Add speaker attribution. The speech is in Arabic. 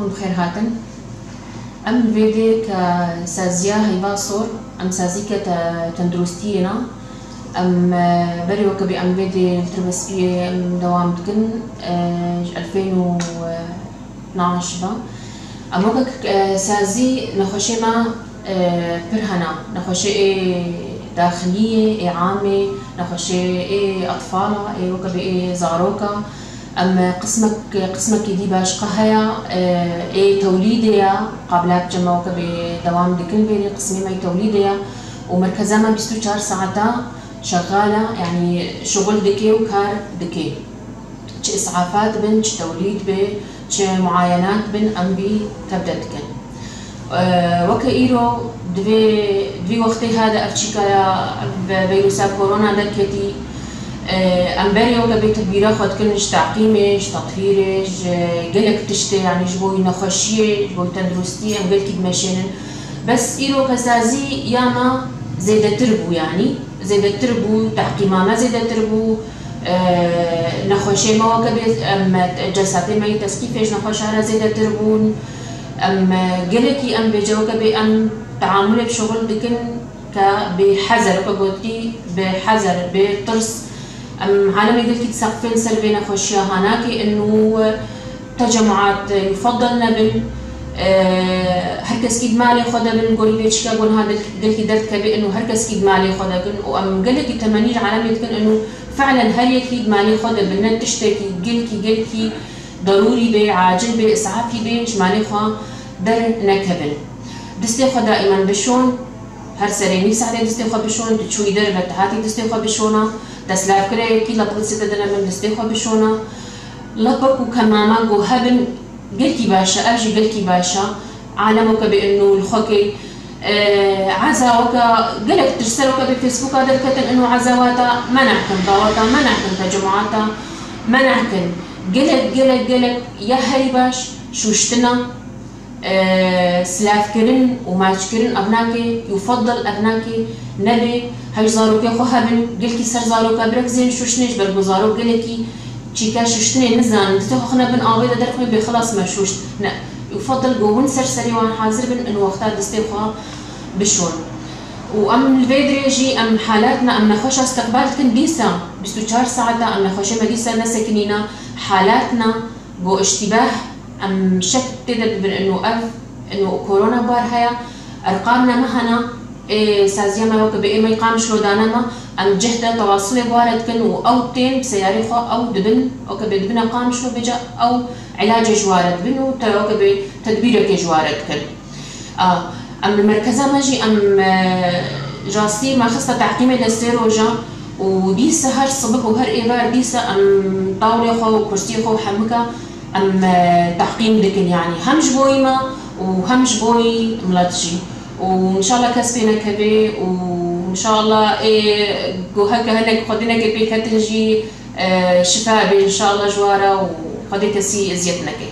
Speaker 1: هون بخير هاتن ام فيدي كسازيا هيبا صور ام سازيكا تندرستينا ام بريو كبي ام فيدي تربس بي ام دوام تكن 2012 ام وكا سازي نخوشي ما برهنا نخوشي داخلية عامة نخوشي أطفالة وكبي زاروكا أما قسمك دي باش قهيا توليديا قابلات جمع وكبي دوام دكن بيني قسمي ماي توليديا ومركزها ما 24 ساعة شغالة يعني شغل دكي وكار دكي تش إسعافات بن تش توليد بي تش معاينات بن أم بي تبدأ دكن وكايرو دوي وقتي هذا أفتشيكا فيروسا كورونا دكتي أمباريو كبي تدبيرا خد كلش تعقيمش تطهيرش قلك تشتي يعني جبوي نخشية جبوي تندرستي أم قلك دمشينن بس إيرو كسازي ياما زيادة تربو يعني زيادة تربو تعقيمة ما زيادة تربو نخشي ما وكبي أم جلساتي ما يتسكيفش نخشارا زيادة تربون أم قلكي أم بجوكبي أم تعامل بشغل دكن بحذر كقولتي بحذر بطرس أم عالم يقولك تسقفين سلبي نخشيا هناكي إنه تجمعات يفضلنا بن هركس كيد مالي خدا بن قولي ليش كقول هذا قلتي درت كبي إنه هركس كيد مالي خدا بن وأم قلكي تمانيج عالم يتكن إنه فعلا هل يكيد مالي خدا بن تشتكي قلكي ضروري بي عاجل بي إسعافي بي مش مالي خا در نكبن دستي خدا دائما بشون هر سريني ساعتين دستي خا بشون تشوي در بتحاتي دستي خا بشونا تسلاف كره كي لبقت ستة دنا من دستي خا بشونا لبكو كماما جو هبن قلكي باشا أجي قلكي باشا عالمك بإنه الخوكي عزا وكا قلك ترسل وكا بفيسبوك هذا الكتن إنه عزاواتا ما نحكم ضواتا ما نحكم تجمعاتا ما نحكم قلك يا هاي باش شوشتنا سلاف كرن وماش كرن أبناكي يفضل أبناكي نبي هاي زاروكي خوهبن قلكي سر زاروكا برك زين شوشنيش برقو زارو قلكي چيكا شوشتني نزان دستو خنا بن آبيدا درخمي بخلاص ما شوشت لا يفضل قوون سرسري وان حاضر بن إنه وقتها دستي خوها بشون وأم الفيدري يجي أم حالاتنا أم نخوش استقبال كن ديسا 24 ساعة أم نخوش ما ديسا نسكنينا حالاتنا جو اشتباه أم شك تدد بن إنه كورونا بار هيا أرقامنا مهنا سازيا ما وك بإيه ما يقامش لودانا ما أم جهدا تواصل بوارد كن أو تين بسياري خو أو دبن أو كبدبنا قامش لو بجا أو علاج جوارد بنو تلوك بتدبيرك جوارد كن أم المركزة ماجي أم جاسي ما خصة تعقيمة للسيروجا وديسا هر صبح وهر إيبار ديسا أم طاولة خو وكرسي خو حمكة أم تحقيم دكن يعني همش بويما وهمش بوي ملاتشي وإن شاء الله كسبنا كبي وإن شاء الله جو هكا هناك خدينا كبي كتنجي شفاء إن شاء الله جوارا وخدي كسي زيتنا كي